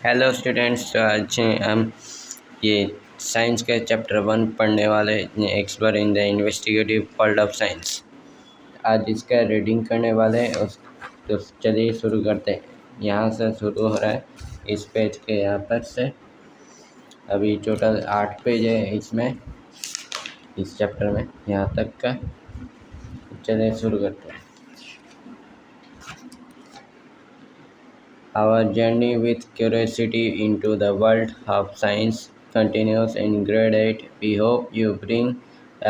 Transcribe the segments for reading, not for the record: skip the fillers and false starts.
Hello students. तो आज हम ये साइंस के चैप्टर 1 पढ़ने वाले explore in the investigative world of science. आज इसका रीडिंग करने वाले हैं तो चलिए शुरू करते हैं। यहाँ से शुरू हो रहा है इस पेज के यहाँ पर से। अभी टोटल 8 पेज है इसमें, इस चैप्टर में यहाँ तक का। चलिए शुरू करते हैं। Our journey with curiosity into the world of science continues in grade 8. We hope you bring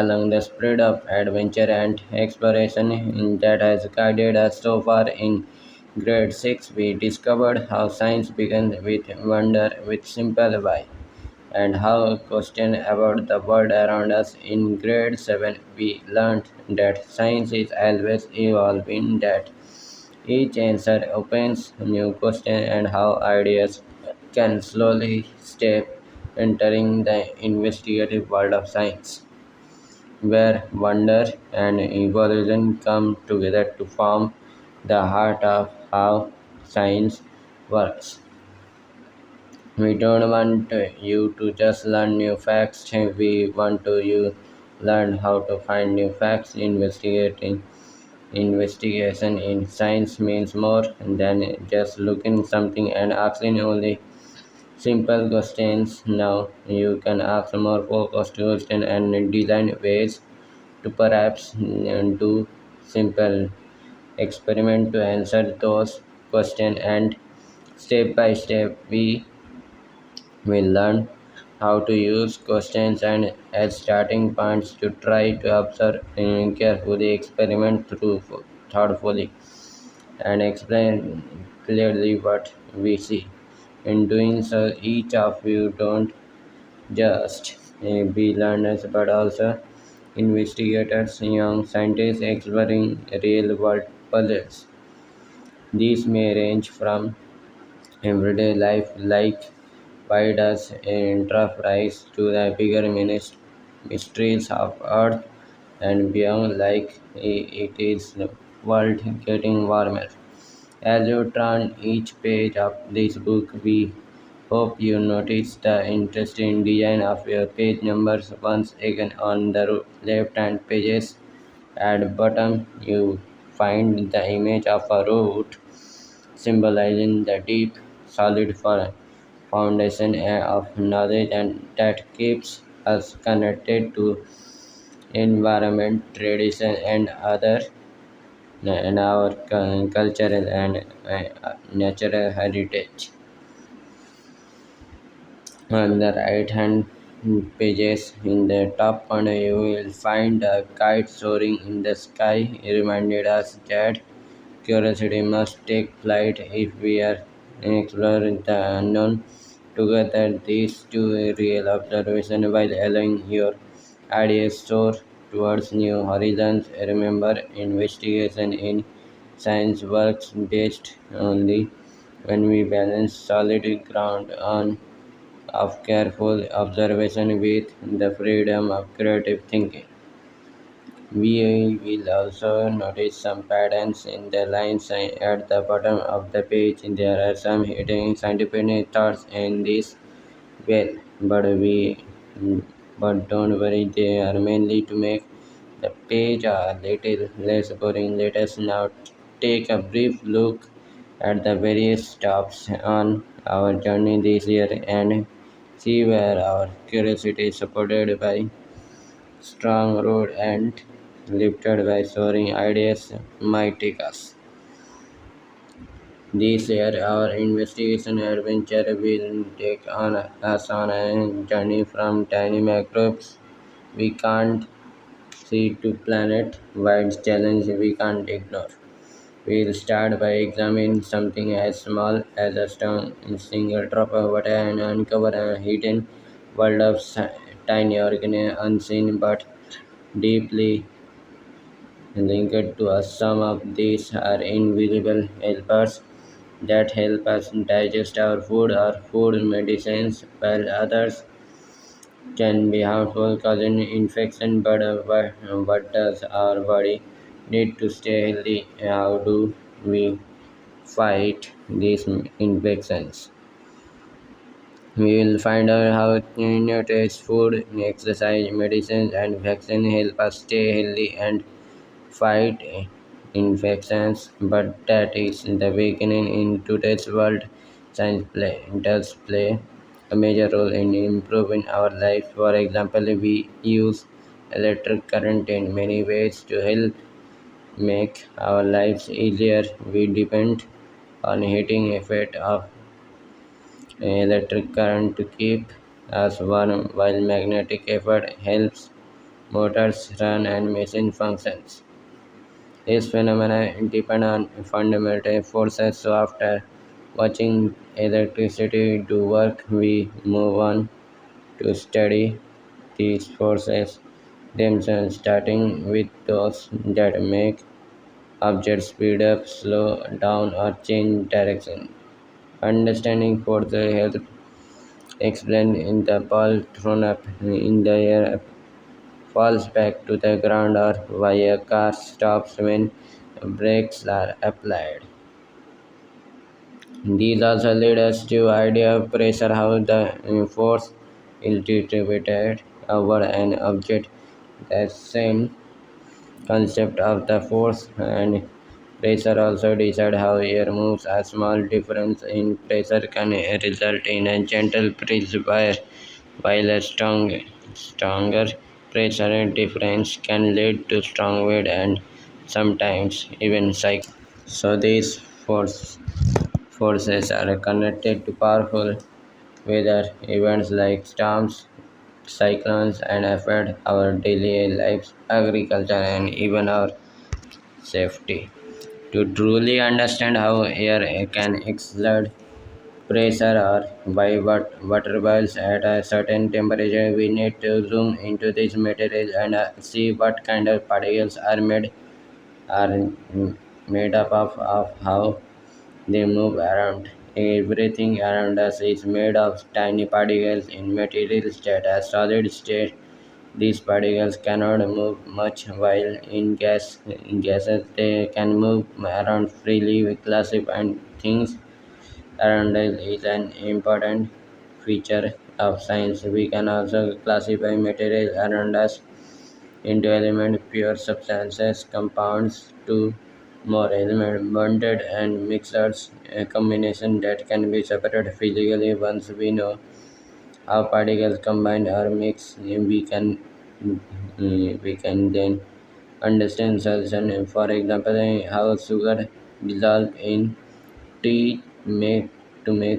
along the spirit of adventure and exploration that has guided us so far. In grade 6, we discovered how science begins with wonder, with simple why, and how a question about the world around us. In grade 7, we learned that science is always evolving, that each answer opens new questions, and how ideas can slowly step entering the investigative world of science, where wonder and evolution come together to form the heart of how science works. We don't want you to just learn new facts. We want to you learn how to find new facts. Investigation in science means more than just looking something and asking only simple questions. Now you can ask more focused questions and design ways to perhaps do simple experiment to answer those questions, and step by step we will learn how to use questions and as starting points to try to observe carefully, experiment thoughtfully, and explain clearly what we see. In doing so, each of you don't just be learners but also investigators, young scientists exploring real world puzzles. These may range from everyday life, like why does interrupt rise, to the bigger mysteries of Earth and beyond, like it is the world getting warmer. As you turn each page of this book, we hope you notice the interesting design of your page numbers. Once again, on the left-hand pages at bottom, you find the image of a root symbolizing the deep, solid foundation of knowledge and that keeps us connected to environment, tradition, and other and our cultural and natural heritage. On the right hand pages in the top corner, you will find a kite soaring in the sky, reminded us that curiosity must take flight if we are exploring the unknown. Together, these two real observations while allowing your ideas soar towards new horizons. Remember, investigation in science works best only when we balance solid ground on of careful observation with the freedom of creative thinking. We will also notice some patterns in the lines at the bottom of the page. There are some hidden scientific thoughts in this well, but we but don't worry, they are mainly to make the page a little less boring. Let us now take a brief look at the various stops on our journey this year and see where our curiosity is supported by strong road and lifted by soaring ideas might take us. This year, our investigation adventure will take us on a journey from tiny microbes we can't see to planet-wide challenge we can't ignore. We'll start by examining something as small as a stone, a single drop of water, and uncover a hidden world of tiny organisms unseen but deeply linked to us. Some of these are invisible helpers that help us digest our food or food medicines, while others can be harmful, causing infection. But what does our body need to stay healthy? How do we fight these infections? We will find out how nutritious food, exercise, medicines, and vaccine help us stay healthy and fight infections. But that is the beginning. In today's world, does play a major role in improving our life. For example, we use electric current in many ways to help make our lives easier. We depend on heating effect of electric current to keep us warm, while magnetic effort helps motors run and machine functions. These phenomena depend on fundamental forces, so after watching electricity do work, we move on to study these forces themselves, starting with those that make objects speed up, slow down, or change direction. Understanding forces helps explain in the ball thrown up in the air falls back to the ground or why a car stops when brakes are applied. These also lead us to idea of pressure, how the force is distributed over an object. The same concept of the force and pressure also decide how air moves. A small difference in pressure can result in a gentle breeze while a stronger pressure difference can lead to strong wind and sometimes even cyclones. So these forces are connected to powerful weather events like storms, cyclones, and affect our daily lives, agriculture, and even our safety. To truly understand how air can exert pressure or why water boils at a certain temperature, we need to zoom into these materials and see what kind of particles are made up of how they move around. Everything around us is made of tiny particles in materials that are solid state. These particles cannot move much, while in gases they can move around freely. We classify things around us is an important feature of science. We can also classify materials around us into elements, pure substances, compounds, to more element bonded and mixers, a combination that can be separated physically. Once we know how particles combine or mix, we can then understand solution. For example, how sugar dissolved in tea make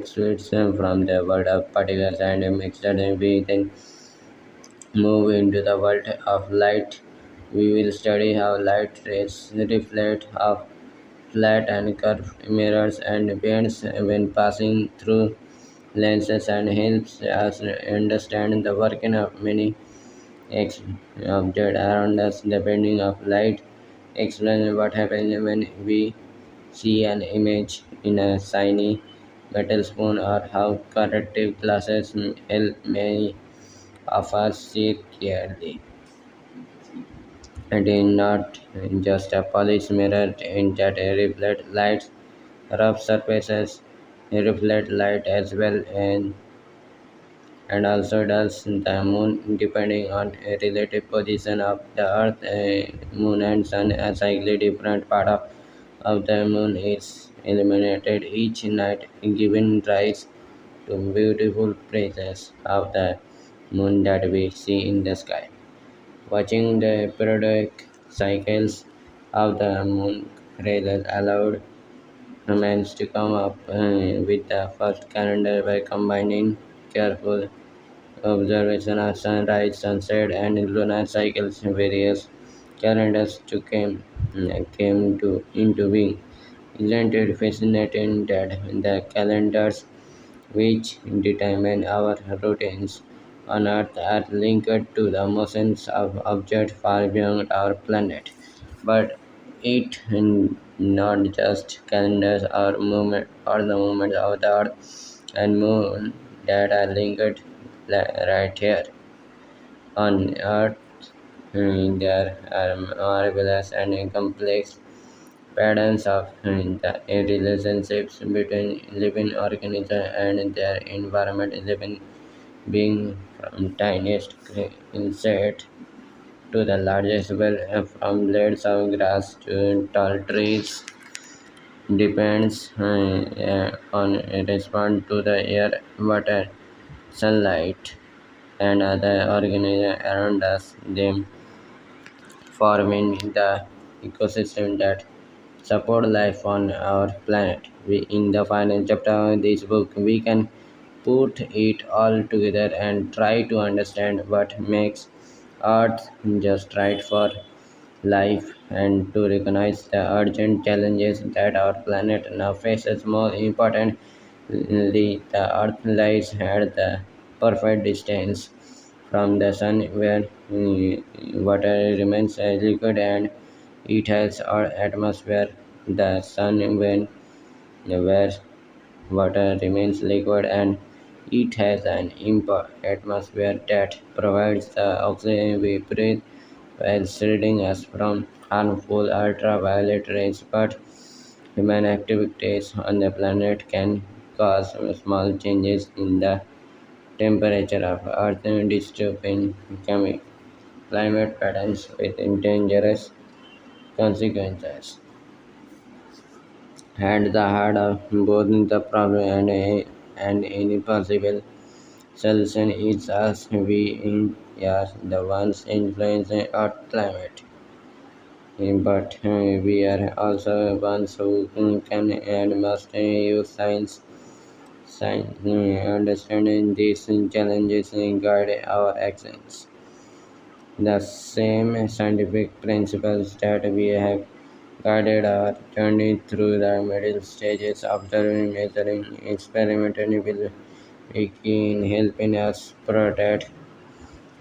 sweets from the world of particles and mixture. We then move into the world of light. We will study how light rays reflect off flat and curved mirrors and bends when passing through lenses and helps us understand the working of many ex- objects around us. The bending of light explains what happens when we see an image in a shiny metal spoon, or how corrective glasses help many of us see clearly. It is not just a polished mirror in that reflect light. Rough surfaces reflect light as well, and also does the moon, depending on a relative position of the earth. Moon and sun, a slightly different part of the moon is illuminated each night, giving rise to beautiful phases of the moon that we see in the sky. Watching the periodic cycles of the moon raises allowed humans to come up with the first calendar by combining careful observation of sunrise, sunset, and lunar cycles. Various calendars came to into being. Isn't it fascinating that the calendars which determine our routines on Earth are linked to the motions of objects far beyond our planet? But it not just calendars or movement or the movements of the Earth and Moon that are linked right here on Earth. There are marvelous and complex patterns of the relationships between living organisms and their environment, living being from tiniest insect to the largest well, from blades of grass to tall trees depends on respond to the air, water, sunlight, and other organisms around us. Them forming the ecosystem that support life on our planet. In the final chapter of this book, we can put it all together and try to understand what makes Earth just right for life and to recognize the urgent challenges that our planet now faces. More importantly, the Earth lies at the perfect distance from the sun where water remains liquid and it has our atmosphere. The sun when where water remains liquid and it has an atmosphere that provides the oxygen we breathe while shielding us from harmful ultraviolet rays. But human activities on the planet can cause small changes in the temperature of Earth, disturbing climate patterns with dangerous consequences. At the heart of both the problem and any possible solution is us. We are the ones influencing our climate. But we are also ones who can and must use science understanding these challenges and guide our actions. The same scientific principles that we have guided our journey through the middle stages, observing, measuring, experimenting will be key in helping us protect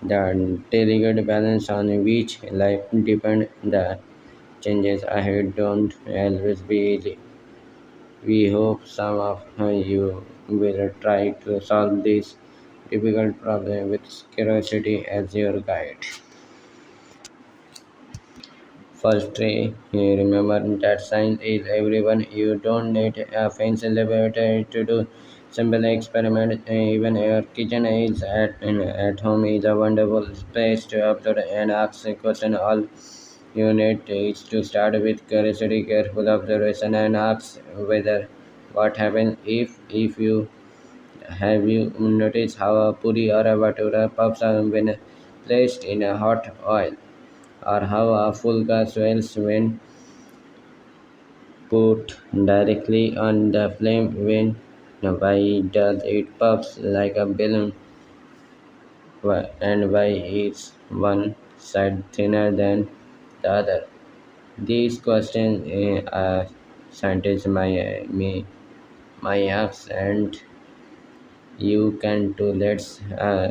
the delicate balance on which life depends. The changes ahead don't always be easy. We hope some of you will try to solve this difficult problem with curiosity as your guide. Firstly, remember that science is everyone. You don't need a fancy laboratory to do simple experiment. Even your kitchen is at home is a wonderful place to observe and ask a question. All you need is to start with curiosity, careful observation, and ask whether what happens if you have you noticed how a puri or a bhatura puffs when placed in a hot oil, or how a fulka swells when put directly on the flame when why does it puffs like a balloon and why is one side thinner than the other? These questions scientists my ask and you can too. Let's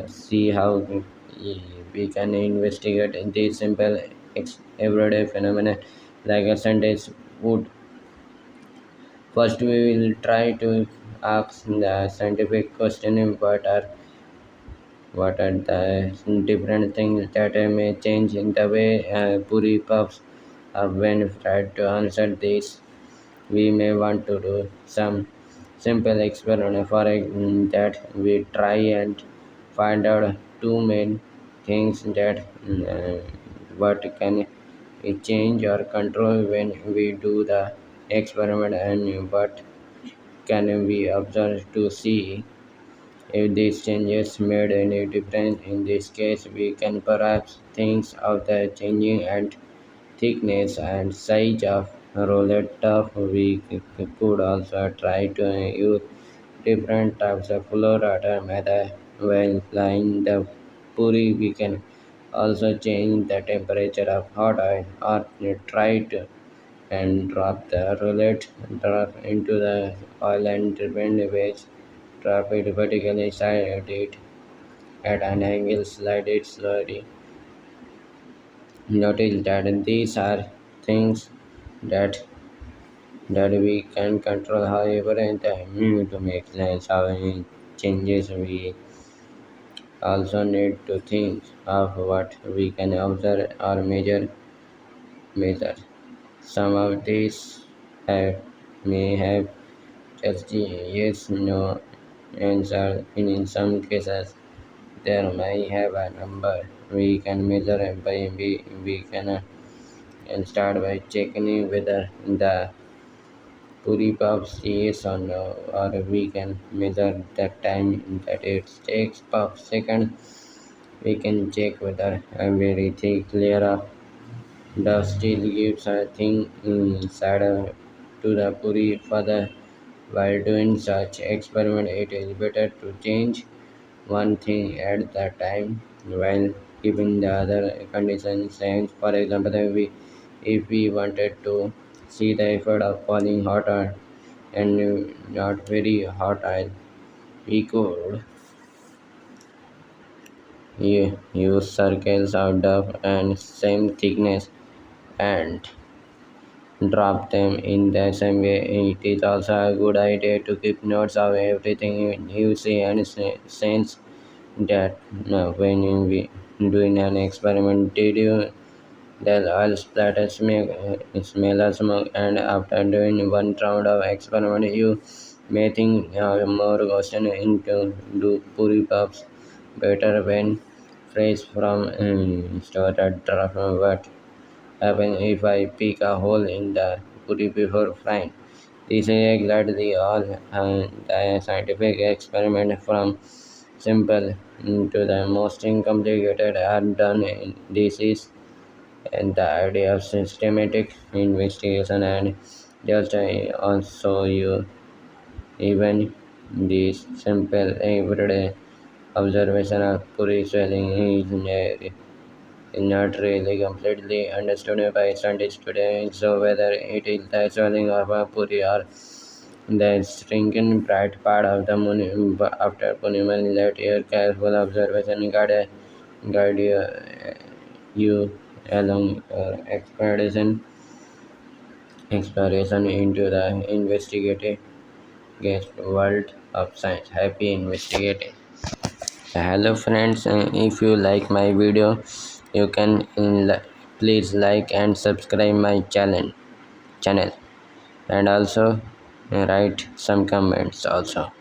see how we can investigate these simple everyday phenomena like a sentence would. First, we will try to ask the scientific question what are the different things that may change in the way puri puffs up when tried to answer this. We may want to do some simple experiment for that we try and find out two main things that what can we change or control when we do the experiment and what can we observe to see if these changes made any difference. In this case, we can perhaps think of the changing and thickness and size of roulette top. We could also try to use different types of flour or method while frying the puri. We can also change the temperature of hot oil or try to and drop the roulette drop into the oil and depend which drop it vertically, slide it at an angle, slide it slowly. Notice that these are things that we can control. However, in the to make sense of any changes, we also need to think of what we can observe or measure. Some of these may have just a yes no answer. In some cases, there may have a number we can measure by we can start by checking whether the puri puffs yes or no, or we can measure the time that it takes per second. We can check whether everything clear up. The still gives a thing inside to the puri further. While doing such experiment, it is better to change one thing at the time while keeping the other conditions same. For example, if we wanted to see the effect of falling hot oil and not very hot oil, we could use circles of dough and same thickness and drop them in the same way. It is also a good idea to keep notes of everything you see and sense that when you be doing an experiment, did you the oil splatter smell of smoke, and after doing one round of experiment, you may think more question into do puri puffs better when fresh from started draft. What happen if I pick a hole in the puri before frying? This is exactly all the scientific experiment from simple to the most complicated are done. This is and the idea of systematic investigation and just also you even this simple everyday observation of puri swelling is not really completely understood by scientists today. So whether it is the swelling of a puri or the shrinking bright part of the moon after Purnima, let your careful observation guide you along your exploration into the investigative guest world of science. Happy investigating. Hello friends, if you like my video, you can please like and subscribe my channel and also write some comments also.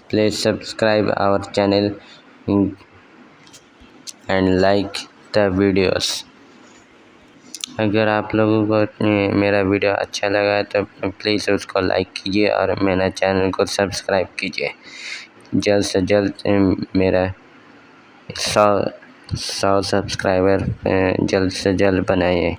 Please subscribe our channel and like the videos. अगर आप लोगों को मेरा video अच्छा लगा है तो please उसको लाइक कीजिए और मेरा चैनल को सब्सक्राइब कीजिए। जल्द से जल्द मेरा 100 सब्सक्राइबर जल्द से जल्द बनाइए।